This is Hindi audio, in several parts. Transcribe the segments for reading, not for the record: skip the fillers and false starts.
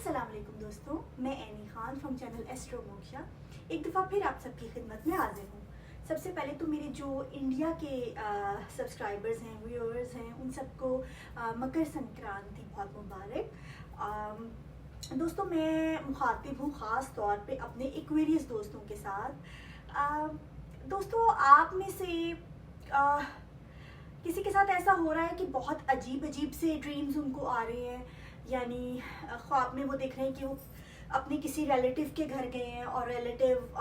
अस्सलाम वालेकुम दोस्तों, मैं any Khan from channel astro moksha एक दफ़ा फिर आप सबकी खिदमत में हाजिर हूँ। सबसे पहले तो मेरे जो इंडिया के सब्सक्राइबर्स हैं, व्यूअर्स हैं, उन सबको मकर संक्रांति बहुत मुबारक। दोस्तों, मैं मुखातिब हूँ ख़ास तौर पे अपने एक्वेरियस दोस्तों के साथ। दोस्तों, आप में से किसी के साथ ऐसा हो रहा है कि बहुत अजीब अजीब से ड्रीम्स उनको आ रहे हैं, यानी ख्वाब में वो देख रहे हैं कि वो अपने किसी रिलेटिव के घर गए हैं और रिलेटिव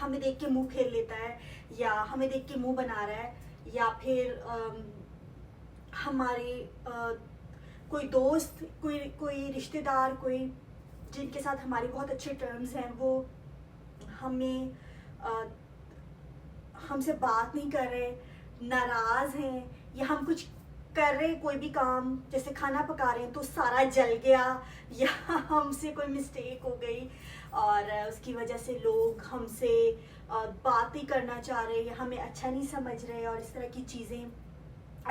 हमें देख के मुंह फेर लेता है या हमें देख के मुंह बना रहा है, या फिर हमारे कोई दोस्त, कोई रिश्तेदार, कोई जिनके साथ हमारे बहुत अच्छे टर्म्स हैं, वो हमें हमसे बात नहीं कर रहे, नाराज़ हैं, या हम कुछ कर रहे हैं कोई भी काम, जैसे खाना पका रहे हैं तो सारा जल गया, या हमसे कोई मिस्टेक हो गई और उसकी वजह से लोग हमसे बात नहीं करना चाह रहे या हमें अच्छा नहीं समझ रहे, और इस तरह की चीज़ें।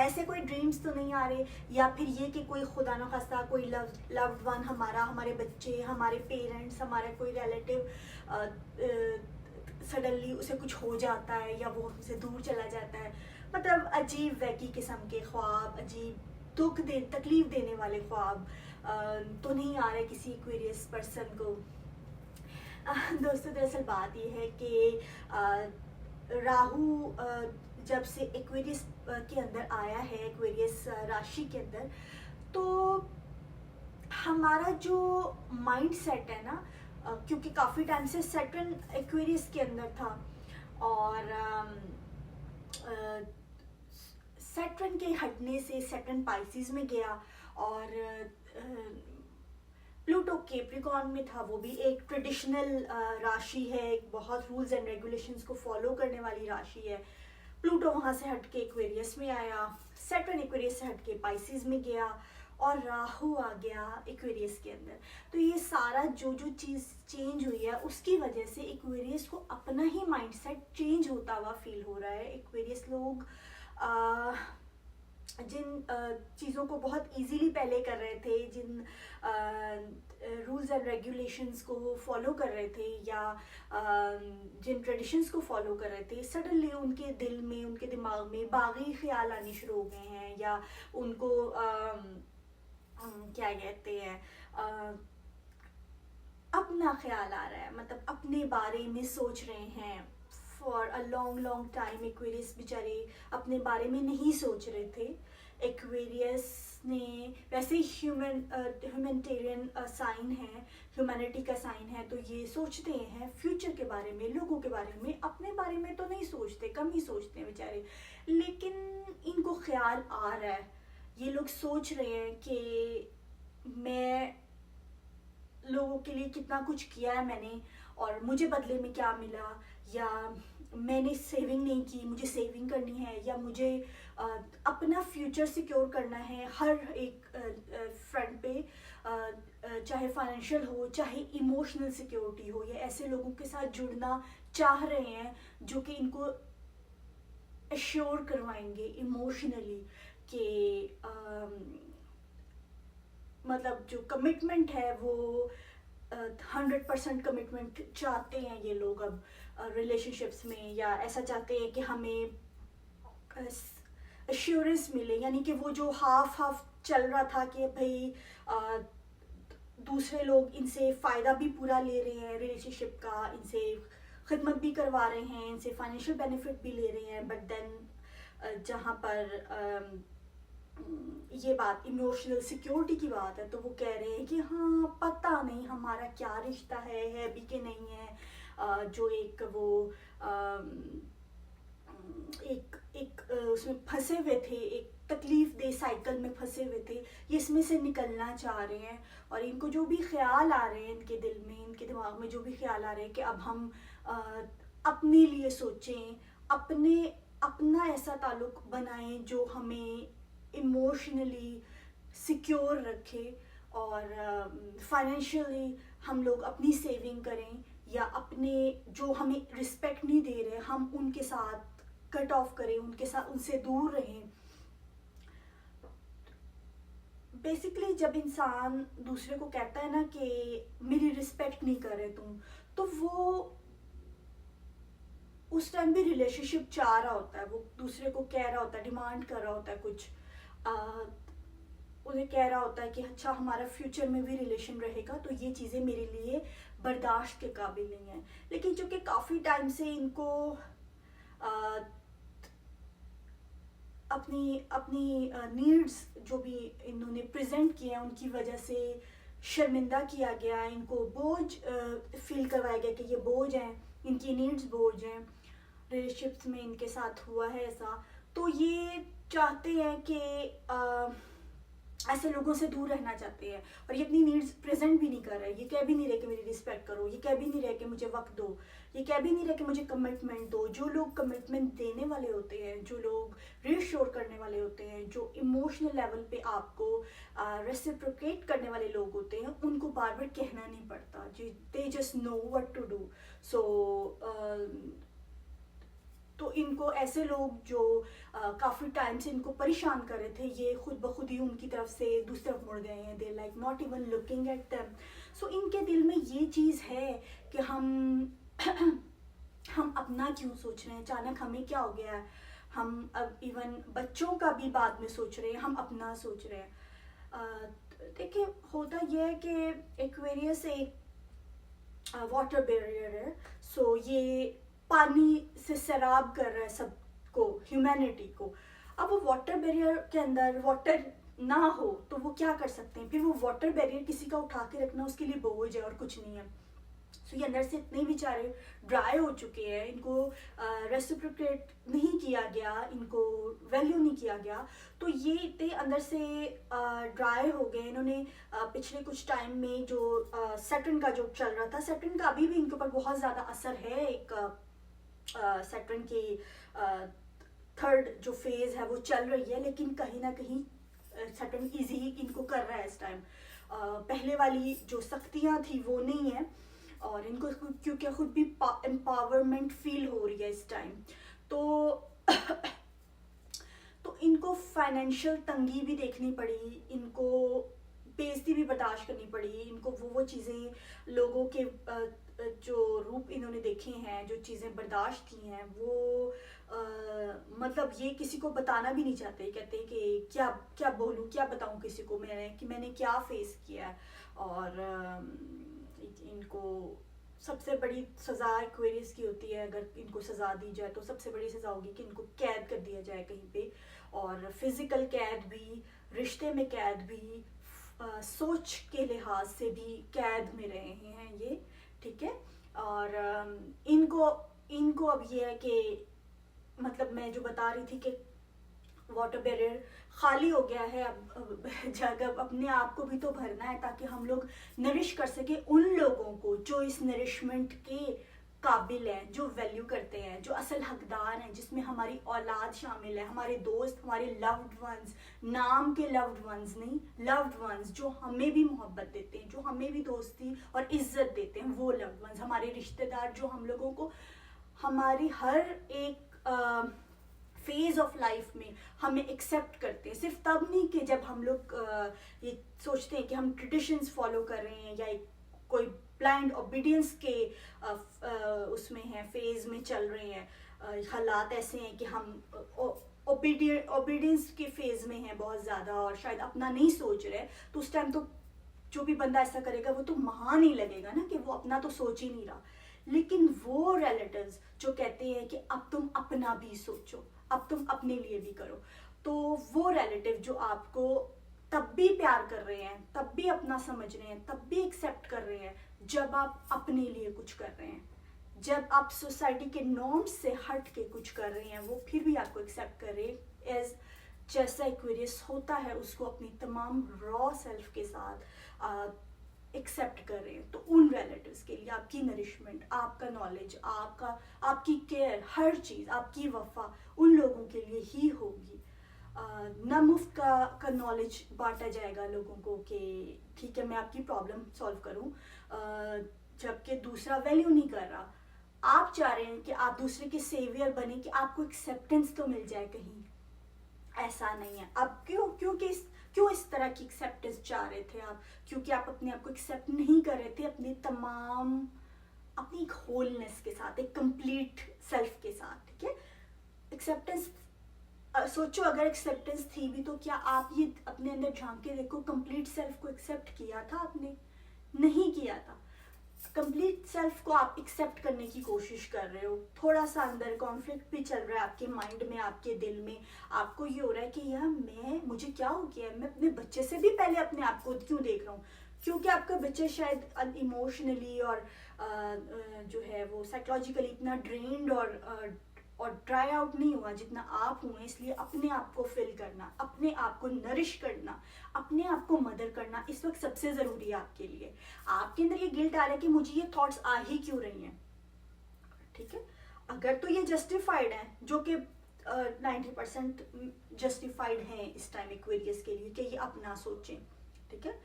ऐसे कोई ड्रीम्स तो नहीं आ रहे, या फिर ये कि कोई खुदा न खास्ता कोई लव्ड वन हमारा, हमारे बच्चे, हमारे पेरेंट्स, हमारा कोई रिलेटिव सडनली उसे कुछ हो जाता है या वो हमसे दूर चला जाता है। मतलब अजीब वैकी किस्म के ख्वाब, अजीब तकलीफ देने वाले ख्वाब तो नहीं आ रहे किसी एक्वेरियस पर्सन को। दोस्तों, दरअसल बात ये है कि राहु जब से एक्वेरियस के अंदर आया है, एक्वेरियस राशि के अंदर, तो हमारा जो माइंड सेट है ना, क्योंकि काफ़ी टाइम से सैटर्न एक्वेरियस के अंदर था और सैटर्न के हटने से सैटर्न पाइसिस में गया और प्लूटो कैप्रिकॉर्न में था। वो भी एक ट्रेडिशनल राशि है, एक बहुत रूल्स एंड रेगुलेशंस को फॉलो करने वाली राशि है। प्लूटो वहाँ से हट के एक्वेरियस में आया, सैटर्न एक्वेरियस से हट के पाइसिस में गया और राहु आ गया एक्वेरियस के अंदर। तो ये सारा जो चीज़ चेंज हुई है, उसकी वजह से एक्वेरियस को अपना ही माइंडसेट चेंज होता हुआ फील हो रहा है। एक्वेरियस लोग जिन चीज़ों को बहुत इजीली पहले कर रहे थे, जिन रूल्स एंड रेगुलेशंस को फॉलो कर रहे थे, या जिन ट्रेडिशंस को फॉलो कर रहे थे, सडनली उनके दिल में, उनके दिमाग में बागी ख्याल आने शुरू हो गए हैं, या उनको क्या कहते हैं, अपना ख्याल आ रहा है, मतलब अपने बारे में सोच रहे हैं। For a long time Aquarius बेचारे अपने बारे में नहीं सोच रहे थे। एक्वेरियस ने वैसे ह्यूमैनिटेरियन साइन है, ह्यूमैनिटी का साइन है, तो ये सोचते हैं फ्यूचर के बारे में, लोगों के बारे में, अपने बारे में तो नहीं सोचते, कम ही सोचते हैं बेचारे। लेकिन इनको ख्याल आ रहा है, ये लोग सोच रहे हैं कि मैं लोगों के लिए कितना कुछ किया है मैंने और मुझे बदले में क्या मिला, या मैंने सेविंग नहीं की, मुझे सेविंग करनी है, या मुझे अपना फ्यूचर सिक्योर करना है हर एक फ्रंट पे, चाहे फाइनेंशियल हो, चाहे इमोशनल सिक्योरिटी हो। या ऐसे लोगों के साथ जुड़ना चाह रहे हैं जो कि इनको एश्योर करवाएंगे इमोशनली कि मतलब जो कमिटमेंट है वो 100% कमिटमेंट चाहते हैं ये लोग अब रिलेशनशिप्स में, या ऐसा चाहते हैं कि हमें एश्योरेंस मिले, यानी कि वो जो हाफ चल रहा था कि भाई दूसरे लोग इनसे फ़ायदा भी पूरा ले रहे हैं रिलेशनशिप का, इनसे खिदमत भी करवा रहे हैं, इनसे फाइनेंशियल बेनिफिट भी ले रहे हैं, बट देन जहाँ पर ये बात इमोशनल सिक्योरिटी की बात है, तो वो कह रहे हैं कि हाँ, पता नहीं हमारा क्या रिश्ता है भी कि नहीं है। जो एक वो एक उसमें फंसे हुए थे, एक तकलीफ दे साइकिल में फंसे हुए थे, ये इसमें से निकलना चाह रहे हैं। और इनको जो भी ख्याल आ रहे हैं, इनके दिल में, इनके दिमाग में जो भी ख्याल आ रहे हैं कि अब हम अपने लिए सोचें, अपना ऐसा ताल्लुक बनाएं जो हमें इमोशनली सिक्योर रखे, और फाइनेंशियली हम लोग अपनी सेविंग करें, या अपने जो हमें रिस्पेक्ट नहीं दे रहे हम उनके साथ कट ऑफ करें, उनसे दूर रहें। बेसिकली जब इंसान दूसरे को कहता है ना कि मेरी रिस्पेक्ट नहीं कर रहे तुम, तो वो उस टाइम भी रिलेशनशिप चाह रहा होता है, वो दूसरे को कह रहा होता है, डिमांड कर रहा होता है कुछ, उन्हें कह रहा होता है कि अच्छा हमारा फ्यूचर में भी रिलेशन रहेगा, तो ये चीज़ें मेरे लिए बर्दाश्त के काबिल नहीं है। लेकिन चूंकि काफ़ी टाइम से इनको आ, अपनी अपनी नीड्स जो भी इन्होंने प्रेजेंट किए हैं उनकी वजह से शर्मिंदा किया गया, इनको बोझ फील करवाया गया कि ये बोझ हैं, इनकी नीड्स बोझ हैं, रिलेशनशिप्स में इनके साथ हुआ है ऐसा। तो ये चाहते हैं कि ऐसे लोगों से दूर रहना चाहते हैं, और ये अपनी नीड्स प्रेजेंट भी नहीं कर रहे। ये कह भी नहीं रहे कि मेरी रिस्पेक्ट करो, ये कह भी नहीं रहे कि मुझे वक्त दो, ये कह भी नहीं रहे कि मुझे कमिटमेंट दो। जो लोग कमिटमेंट देने वाले होते हैं, जो लोग रीअश्योर करने वाले होते हैं, जो इमोशनल लेवल पे आपको रेसिप्रोकेट करने वाले लोग होते हैं, उनको बार बार कहना नहीं पड़ता, they just know what to do. So तो इनको ऐसे लोग जो काफ़ी टाइम से इनको परेशान कर रहे थे, ये खुद ब खुद ही उनकी तरफ से दूसरी तरफ मुड़ गए हैं। They like not even looking at them. So इनके दिल में ये चीज़ है कि हम अपना क्यों सोच रहे हैं, अचानक हमें क्या हो गया है, हम अब इवन बच्चों का भी बाद में सोच रहे हैं, हम अपना सोच रहे हैं। देखिए होता यह है कि एक्वेरियस एक वाटर बैरियर है। सो ये पानी से सैराब कर रहा है सबको, ह्यूमैनिटी को। अब वो वाटर बैरियर के अंदर वाटर ना हो तो वो क्या कर सकते हैं, फिर वो वाटर बैरियर किसी का उठा के रखना उसके लिए बोझ है और कुछ नहीं है। सो ये अंदर से इतने बेचारे ड्राई हो चुके हैं, इनको रेसिप्रोकेट नहीं किया गया, इनको वैल्यू नहीं किया गया, तो ये इतने अंदर से ड्राई हो गए। इन्होंने पिछले कुछ टाइम में जो सैटर्न का जो चल रहा था, सैटर्न का अभी भी इनके ऊपर बहुत ज़्यादा असर है। एक सैटर्न की थर्ड जो फेज है वो चल रही है, लेकिन कहीं ना कहीं सैटर्न इजी इनको कर रहा है इस टाइम। पहले वाली जो सख्तियाँ थी वो नहीं है, और इनको क्योंकि खुद भी एम्पावरमेंट फील हो रही है इस टाइम। तो तो इनको फाइनेंशियल तंगी भी देखनी पड़ी, इनको बेइज्जती भी बर्दाश्त करनी पड़ी, इनको वो चीज़ें लोगों के जो रूप इन्होंने देखे हैं, जो चीज़ें बर्दाश्त की हैं, वो मतलब ये किसी को बताना भी नहीं चाहते। कहते हैं कि क्या क्या बोलूँ, क्या बताऊँ किसी को मैंने क्या फेस किया है। और इनको सबसे बड़ी सज़ा एक्वेरियस की होती है, अगर इनको सज़ा दी जाए तो सबसे बड़ी सज़ा होगी कि इनको कैद कर दिया जाए कहीं पे, और फिज़िकल कैद भी, रिश्ते में कैद भी, सोच के लिहाज से भी कैद में रहे हैं ये, ठीक है। और इनको अब ये है कि मतलब मैं जो बता रही थी कि वाटर बैरियर खाली हो गया है, अब जगह अपने आप को भी तो भरना है ताकि हम लोग नरिश कर सके उन लोगों को जो इस नरिशमेंट के काबिल हैं, जो वैल्यू करते हैं, जो असल हकदार हैं, जिसमें हमारी औलाद शामिल है, हमारे दोस्त, हमारे लव्ड वंस, नाम के लव्ड वंस नहीं, लव्ड वंस जो हमें भी मोहब्बत देते हैं, जो हमें भी दोस्ती और इज्जत देते हैं, वो लव्ड वंस, हमारे रिश्तेदार जो हम लोगों को हमारी हर एक फेज ऑफ लाइफ में हमें एक्सेप्ट करते हैं। सिर्फ तब नहीं कि जब हम लोग ये सोचते हैं कि हम ट्रेडिशंस फॉलो कर रहे हैं या कोई ब्लाइंड ओबीडियंस के उसमें हैं, फेज में चल रहे हैं, हालात ऐसे हैं कि हम ओबीडियंस के फेज में हैं बहुत ज़्यादा और शायद अपना नहीं सोच रहे, तो उस टाइम तो जो भी बंदा ऐसा करेगा वो तो महान ही लगेगा ना कि वो अपना तो सोच ही नहीं रहा। लेकिन वो रिलेटिव्स जो कहते हैं कि अब तुम अपना भी सोचो, अब तुम अपने लिए भी करो, तो वो रिलेटिव जो आपको तब भी प्यार कर रहे हैं, तब भी अपना समझ रहे हैं, तब भी एक्सेप्ट कर रहे हैं जब आप अपने लिए कुछ कर रहे हैं, जब आप सोसाइटी के नॉर्म्स से हट के कुछ कर रहे हैं, वो फिर भी आपको एक्सेप्ट कर रहे हैं एज जैसा एक्वेरियस होता है, उसको अपनी तमाम रॉ सेल्फ के साथ एक्सेप्ट कर रहे हैं। तो उन रिलेटिव्स के लिए आपकी नरिशमेंट, आपका नॉलेज, आपकी केयर, हर चीज़, आपकी वफा उन लोगों के लिए ही होगी। ना मुफ्त का नॉलेज बांटा जाएगा लोगों को कि ठीक है मैं आपकी प्रॉब्लम सॉल्व करूं, जबकि दूसरा वैल्यू नहीं कर रहा। आप चाह रहे हैं कि आप दूसरे के सेवियर बने, कि आपको एक्सेप्टेंस तो मिल जाए कहीं, ऐसा नहीं है। अब क्योंकि क्यों इस तरह की एक्सेप्टेंस चाह रहे थे आप? क्योंकि आप अपने आप को एक्सेप्ट नहीं कर रहे थे अपनी एक होलनेस के साथ, एक कंप्लीट सेल्फ के साथ, ठीक है? एक्सेप्टेंस, सोचो अगर एक्सेप्टेंस थी भी तो क्या आप ये अपने अंदर झांक के देखो, कंप्लीट सेल्फ को एक्सेप्ट किया था आपने? नहीं किया था। कंप्लीट सेल्फ को आप एक्सेप्ट करने की कोशिश कर रहे हो, थोड़ा सा अंदर कॉन्फ्लिक्ट भी चल रहा है आपके माइंड में, आपके दिल में। आपको ये हो रहा है कि यार मुझे क्या हो गया है, मैं अपने बच्चे से भी पहले अपने आप को क्यों देख रहा हूँ? क्योंकि आपका बच्चा शायद इमोशनली और जो है वो साइकोलॉजिकली इतना ड्रेन्ड और ड्राई आउट नहीं हुआ जितना आप हुए, इसलिए अपने आप को फिल करना, अपने आप को नरिश करना, अपने आप को मदर करना इस वक्त सबसे ज़रूरी है आपके लिए। आपके अंदर ये गिल्ट आ रहा है कि मुझे ये थॉट्स आ ही क्यों रही हैं, ठीक है? अगर तो ये जस्टिफाइड है, जो कि 90% जस्टिफाइड है इस टाइम एक्वेरियस के लिए कि ये अपना सोचें, ठीक है?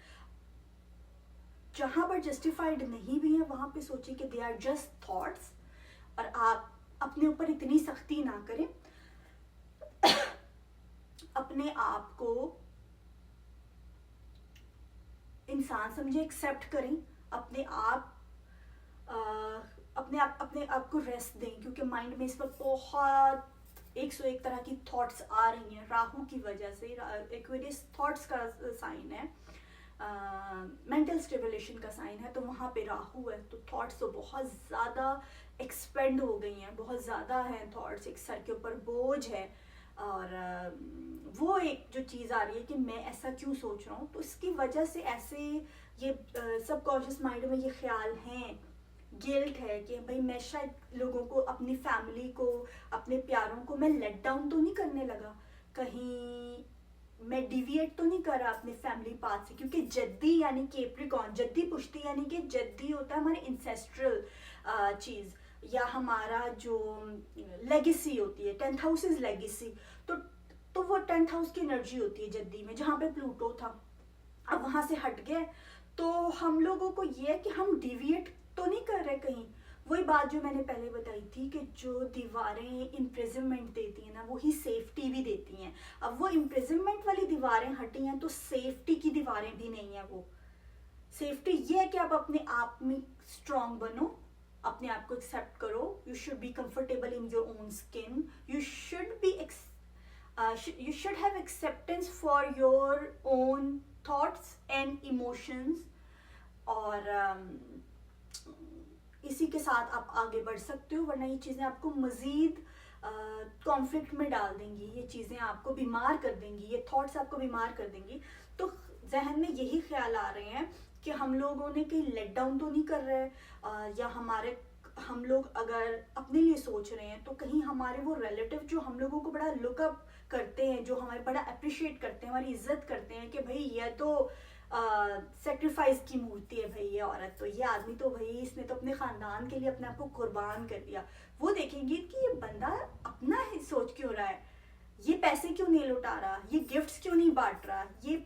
जहां पर जस्टिफाइड नहीं भी है वहां पे सोचें कि दे आर जस्ट थॉट्स, और आप अपने ऊपर इतनी सख्ती ना करें। अपने आप को इंसान समझे, एक्सेप्ट करें, अपने आप को रेस्ट दें, क्योंकि माइंड में इस वक्त बहुत 101 तरह की थॉट्स आ रही हैं राहु की वजह से। एक्वेरियस थॉट्स का साइन है, मेंटल स्टेबुलेशन का साइन है, तो वहाँ पे राहु है, तो थॉट्स तो बहुत ज़्यादा एक्सपेंड हो गई हैं, बहुत ज़्यादा हैं थॉट्स, एक सर के ऊपर बोझ है। और वो एक जो चीज़ आ रही है कि मैं ऐसा क्यों सोच रहा हूँ, तो इसकी वजह से ऐसे ये सबकॉन्शियस माइंड में ये ख्याल हैं, गिल्ट है कि भाई मैं शायद लोगों को, अपनी फैमिली को, अपने प्यारों को मैं लेट डाउन तो नहीं करने लगा, कहीं मैं डिविएट तो नहीं करा अपने फैमिली पाथ से, क्योंकि जद्दी यानी कैप्रिकॉर्न, जद्दी पुश्ती यानी कि जद्दी होता है हमारे इंसेस्ट्रल चीज़, या हमारा जो लेगेसी होती है, 10th हाउस इज लेगेसी, तो वो 10th हाउस की एनर्जी होती है जद्दी में, जहाँ पे प्लूटो था, अब वहाँ से हट गए। तो हम लोगों को ये है कि हम डिविएट तो नहीं कर रहे कहीं। वही बात जो मैंने पहले बताई थी कि जो दीवारें इम्प्रिजनमेंट देती हैं ना, वही सेफ्टी भी देती हैं। अब वो इम्प्रिजनमेंट वाली दीवारें हटी हैं तो सेफ्टी की दीवारें भी नहीं है। वो सेफ्टी ये है कि आप अपने आप में स्ट्रांग बनो, अपने आप को एक्सेप्ट करो, you should be comfortable in your own skin, you should have acceptance for your own thoughts and emotions, और इसी के साथ आप आगे बढ़ सकते हो, वरना ये चीज़ें आपको मज़ीद कॉन्फ्लिक्ट में डाल देंगी, ये चीज़ें आपको बीमार कर देंगी, ये थॉट्स आपको बीमार कर देंगी। तो जहन में यही ख्याल आ रहे हैं कि हम लोगों ने कहीं लेट डाउन तो नहीं कर रहे, या हम लोग अगर अपने लिए सोच रहे हैं तो कहीं हमारे वो रिलेटिव जो हम लोगों को बड़ा लुकअप करते हैं, जो हमारे बड़ा अप्रिशिएट करते हैं, हमारी इज्जत करते हैं कि भाई ये तो सेक्रीफाइस की मूर्ति है भाई, ये औरत तो, ये आदमी तो भाई इसने तो अपने खानदान के लिए अपने आप को कुर्बान कर दिया। वो देखेंगे कि ये बंदा अपना ही सोच क्यों रहा है, ये पैसे क्यों नहीं लुटा रहा, ये गिफ्ट्स क्यों नहीं बांट रहा, ये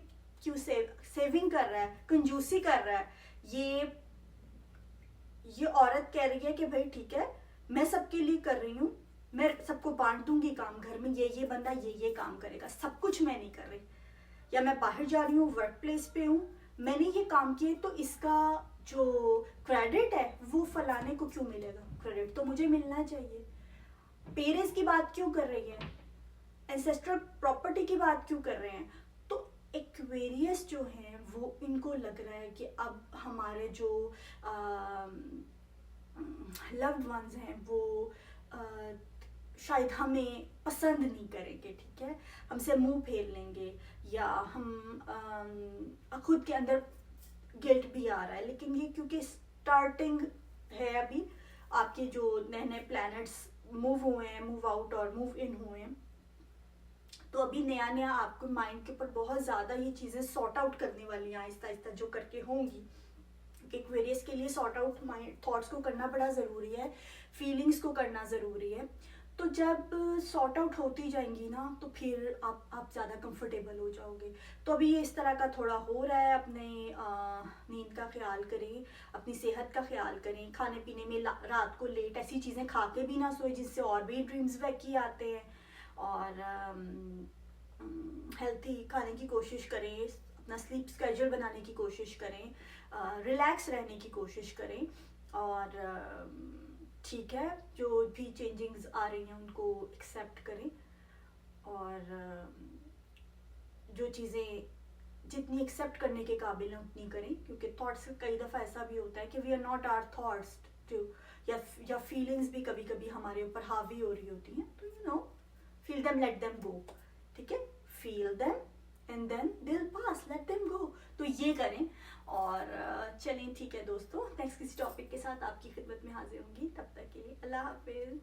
क्यों सेविंग कर रहा है, कंजूसी कर रहा है। ये औरत कह रही है कि भाई ठीक है, मैं सबके लिए कर रही हूँ, मैं सबको बांट दूंगी काम, घर में ये बंदा ये काम करेगा, सब कुछ मैं नहीं कर रही, या मैं बाहर जा रही हूँ, वर्क प्लेस पे हूँ, मैंने ये काम किए तो इसका जो क्रेडिट है वो फलाने को क्यों मिलेगा, क्रेडिट तो मुझे मिलना चाहिए। पेरेंट्स की बात क्यों कर रही है, एंसेस्ट्रल प्रॉपर्टी की बात क्यों कर रहे हैं। तो एक्वेरियस जो है वो इनको लग रहा है कि अब हमारे जो लव्ड वंस हैं वो शायद हमें पसंद नहीं करेंगे, ठीक है, हमसे मुंह फेर लेंगे, या हम खुद के अंदर गिल्ट भी आ रहा है। लेकिन ये क्योंकि स्टार्टिंग है, अभी आपके जो नए नए प्लैनेट्स मूव हुए हैं, मूव आउट और मूव इन हुए हैं, तो अभी नया नया आपको माइंड के ऊपर बहुत ज़्यादा ये चीज़ें सॉर्ट आउट करने वाली हैं, आहिस्ता आहिस्ता जो करके होंगी। एक्वेरियस के लिए सॉर्ट आउट माइंड थॉट्स को करना बड़ा ज़रूरी है, फीलिंग्स को करना ज़रूरी है। तो जब सॉर्ट आउट होती जाएंगी ना, तो फिर आप ज़्यादा कंफर्टेबल हो जाओगे। तो अभी ये इस तरह का थोड़ा हो रहा है, अपने नींद का ख्याल करें, अपनी सेहत का ख्याल करें, खाने पीने में रात को लेट ऐसी चीज़ें खा के भी ना सोए जिससे और भी ड्रीम्स वैकी आते हैं। और हेल्थी खाने की कोशिश करें, अपना स्लीप स्केड्यूल बनाने की कोशिश करें, रिलैक्स रहने की कोशिश करें, और ठीक है, जो भी चेंजिंग्स आ रही हैं उनको एक्सेप्ट करें, और जो चीज़ें जितनी एक्सेप्ट करने के काबिल हैं उतनी करें, क्योंकि थॉट्स कई दफ़ा ऐसा भी होता है कि we are not our thoughts too, या फीलिंग्स भी कभी कभी हमारे ऊपर हावी हो रही होती हैं, तो you know, feel them, let them go, ठीक है, feel them and then they will pass, let them go. तो ये करें। और चलें, ठीक है दोस्तों, नेक्स्ट किसी टॉपिक के साथ आपकी खिदमत में हाजिर होंगी, तब तक के लिए अल्लाह हाफिज़।